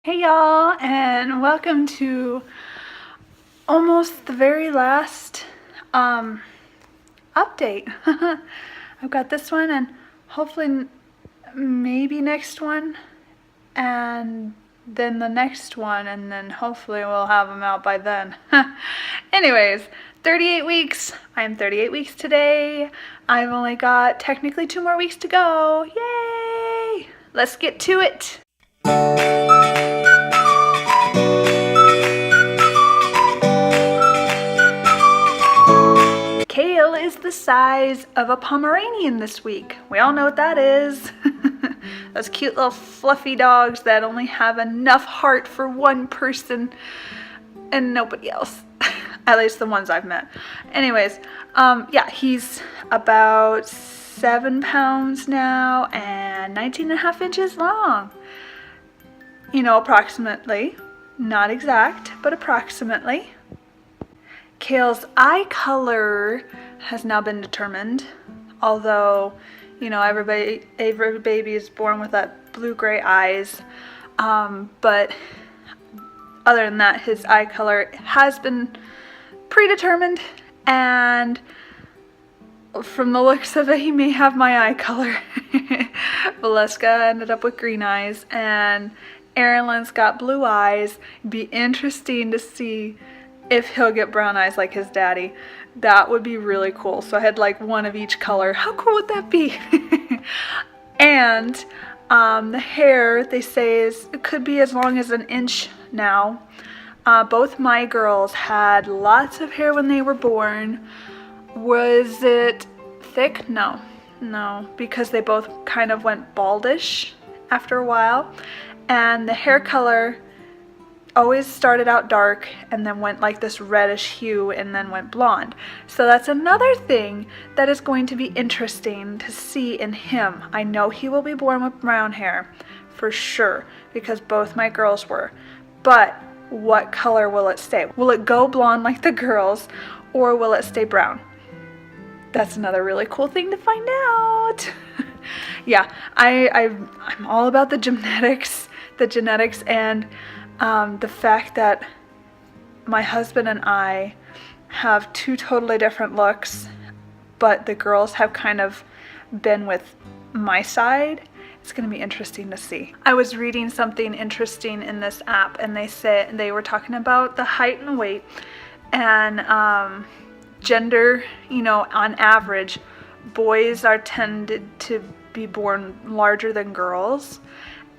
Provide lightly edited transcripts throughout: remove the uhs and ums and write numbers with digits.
Hey y'all, and welcome to almost the very last update. I've got this one and hopefully maybe next one and then the next one, and then hopefully we'll have them out by then. Anyways, 38 weeks. I'm 38 weeks today. I've only got technically 2 more weeks to go. Yay! Let's get to it. Kale is the size of a Pomeranian this week. We all know what that is. Those cute little fluffy dogs that only have enough heart for one person and nobody else. At least the ones I've met. Anyways, yeah, he's about 7 pounds now and 19.5 inches long. You know, approximately. Not exact, but approximately. Kale's eye color has now been determined, although, you know, every baby is born with that blue-gray eyes, but other than that, his eye color has been predetermined, and from the looks of it, he may have my eye color. Valeska ended up with green eyes, and Aaron's got blue eyes. It'd be interesting to see if he'll get brown eyes like his daddy. That would be really cool. So I had like one of each color. How cool would that be? And the hair, they say, it could be as long as 1 inch now. Both my girls had lots of hair when they were born. Was it thick? No, because they both kind of went baldish after a while. And the hair color always started out dark and then went like this reddish hue and then went blonde. So that's another thing that is going to be interesting to see in him. I know he will be born with brown hair for sure because both my girls were. But what color will it stay? Will it go blonde like the girls or will it stay brown? That's another really cool thing to find out. Yeah, I'm all about the genetics and the fact that my husband and I have 2 totally different looks, but the girls have kind of been with my side. It's going to be interesting to see. I was reading something interesting in this app, and they were talking about the height and weight and gender. You know, on average, boys are tended to be born larger than girls,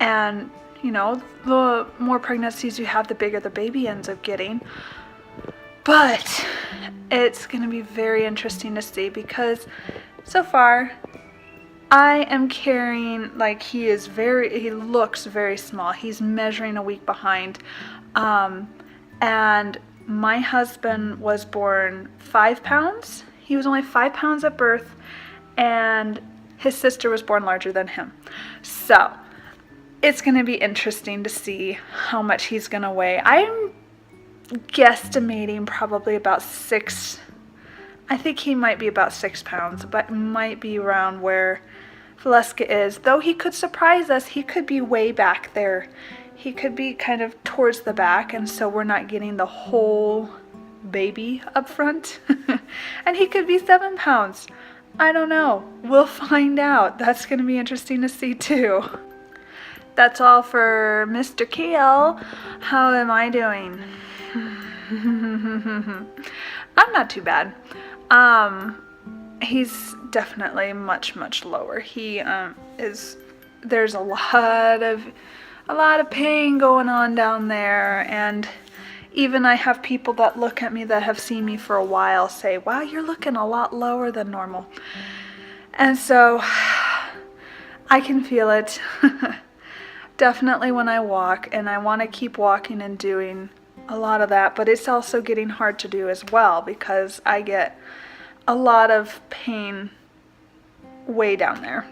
and you know, the more pregnancies you have, the bigger the baby ends up getting. But it's going to be very interesting to see because so far I am carrying, like, he looks very small. He's measuring a week behind. And my husband was born 5 pounds. He was only 5 pounds at birth, and his sister was born larger than him. So it's going to be interesting to see how much he's going to weigh. I'm guesstimating probably about 6. I think he might be about 6 pounds, but might be around where Valeska is. Though he could surprise us. He could be way back there. He could be kind of towards the back, and so we're not getting the whole baby up front. And he could be 7 pounds. I don't know. We'll find out. That's going to be interesting to see too. That's all for Mr. Kale. How am I doing? I'm not too bad. He's definitely much lower. He there's a lot of pain going on down there, and even I have people that look at me that have seen me for a while say, "Wow, you're looking a lot lower than normal." And so I can feel it. Definitely when I walk, and I want to keep walking and doing a lot of that, but it's also getting hard to do as well because I get a lot of pain way down there.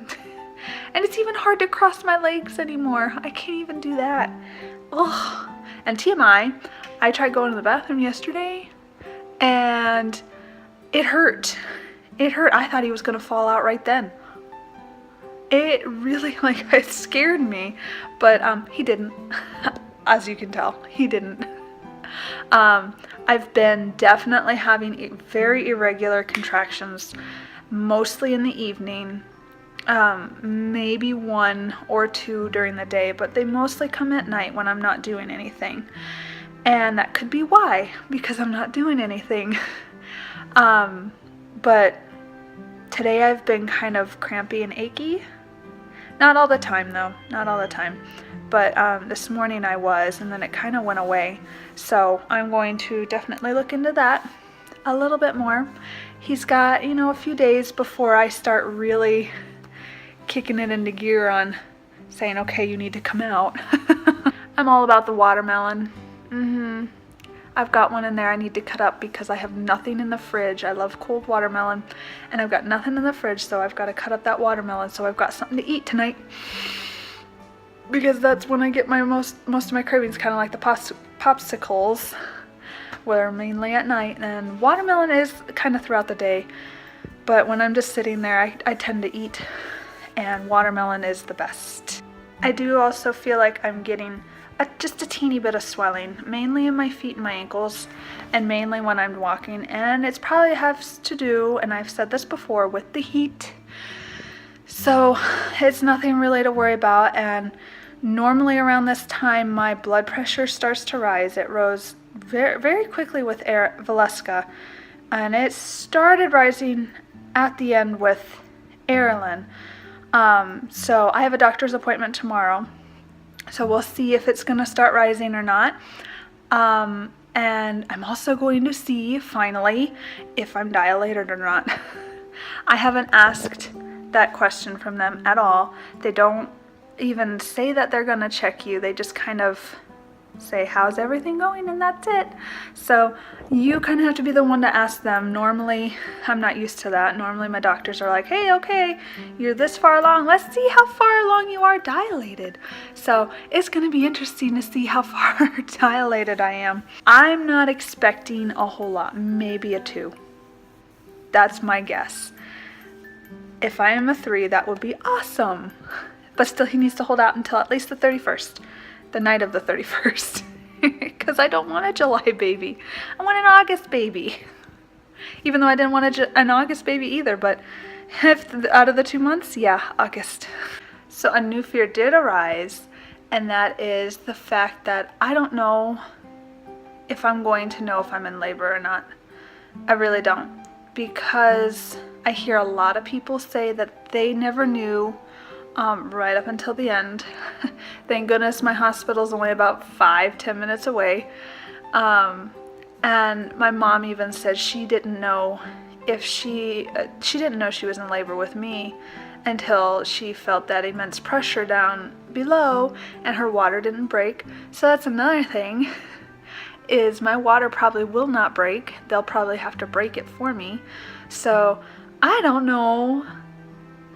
And it's even hard to cross my legs anymore. I can't even do that. Ugh. And TMI, I tried going to the bathroom yesterday and it hurt. It hurt. I thought he was going to fall out right then. It really, it scared me, but he didn't. as you can tell, he didn't. I've been definitely having very irregular contractions, mostly in the evening, maybe 1 or 2 during the day, but they mostly come at night when I'm not doing anything. And that could be why, because I'm not doing anything. But today I've been kind of crampy and achy. Not all the time though, not all the time. But this morning I was, and then it kind of went away. So I'm going to definitely look into that a little bit more. He's got, you know, a few days before I start really kicking it into gear on saying, okay, you need to come out. I'm all about the watermelon. I've got one in there I need to cut up because I have nothing in the fridge. I love cold watermelon, and I've got nothing in the fridge, so I've got to cut up that watermelon so I've got something to eat tonight. Because that's when I get my most of my cravings, kind of like the popsicles, where mainly at night, and watermelon is kind of throughout the day, but when I'm just sitting there, I tend to eat, and watermelon is the best. I do also feel like I'm getting just a teeny bit of swelling, mainly in my feet and my ankles, and mainly when I'm walking, and it's probably has to do, and I've said this before, with the heat. So it's nothing really to worry about, and normally around this time my blood pressure starts to rise. It rose very, very quickly with Valeska, and it started rising at the end with Erilyn. So I have a doctor's appointment tomorrow. So we'll see if it's going to start rising or not. And I'm also going to see, finally, if I'm dilated or not. I haven't asked that question from them at all. They don't even say that they're going to check you. They just kind of say, how's everything going? And that's it. So you kind of have to be the one to ask them. Normally, I'm not used to that. Normally my doctors are like, hey, okay, you're this far along. Let's see how far along you are dilated. So it's going to be interesting to see how far dilated I am. I'm not expecting a whole lot, maybe a 2. That's my guess. If I am a 3, that would be awesome. But still, he needs to hold out until at least the 31st. The night of the 31st, because I don't want a July baby. I want an August baby. Even though I didn't want an August baby either, but if out of the 2 months, yeah, August. So a new fear did arise, and that is the fact that I don't know if I'm going to know if I'm in labor or not. I really don't, because I hear a lot of people say that they never knew right up until the end. Thank goodness my hospital's only about 5-10 minutes away. And my mom even said she didn't know if she didn't know she was in labor with me until she felt that immense pressure down below and her water didn't break. So that's another thing, is my water probably will not break. They'll probably have to break it for me. So I don't know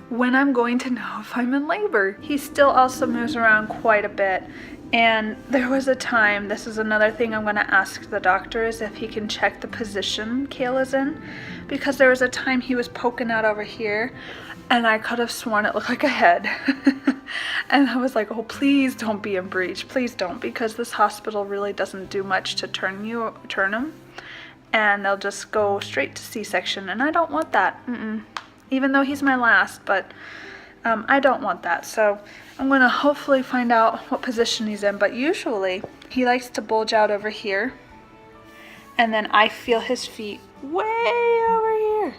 when I'm going to know if I'm in labor. He still also moves around quite a bit, and there was a time, this is another thing I'm going to ask the doctor, is if he can check the position Kayla's in, because there was a time he was poking out over here, and I could have sworn it looked like a head. And I was like, oh, please don't be in breech, please don't, because this hospital really doesn't do much to turn him, and they'll just go straight to C-section, and I don't want that. Even though he's my last, but I don't want that. So I'm going to hopefully find out what position he's in, but usually he likes to bulge out over here, and then I feel his feet way over here.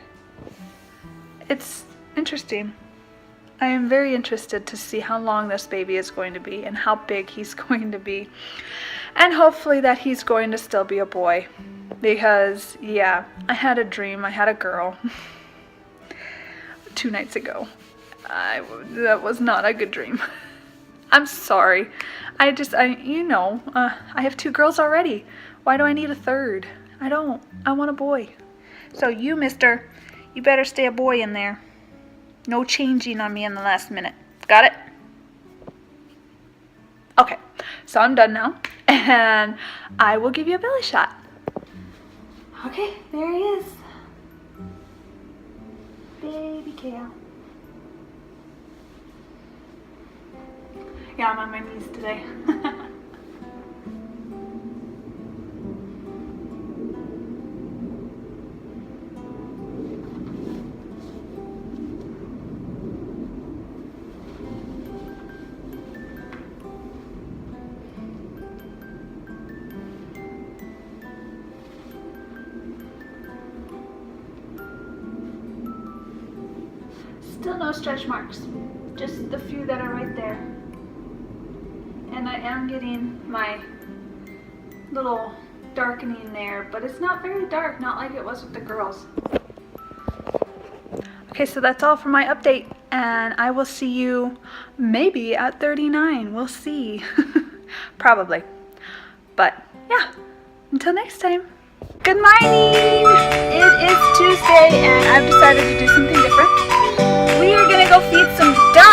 It's interesting. I am very interested to see how long this baby is going to be and how big he's going to be, and hopefully that he's going to still be a boy, because yeah, I had a dream, I had a girl 2 nights ago. That was not a good dream. I'm sorry. I have 2 girls already. Why do I need a 3rd? I don't. I want a boy. So you, mister, you better stay a boy in there. No changing on me in the last minute. Got it? Okay, so I'm done now, and I will give you a belly shot. Okay, there he is. Baby Kale. Yeah, I'm on my knees today. Still no stretch marks, just the few that are right there. And I am getting my little darkening there, but it's not very dark, not like it was with the girls. Okay, so that's all for my update, and I will see you maybe at 39. We'll see. Probably. But yeah, until next time. Good morning! It is Tuesday, and I've decided to do something different. We are gonna go feed some dogs.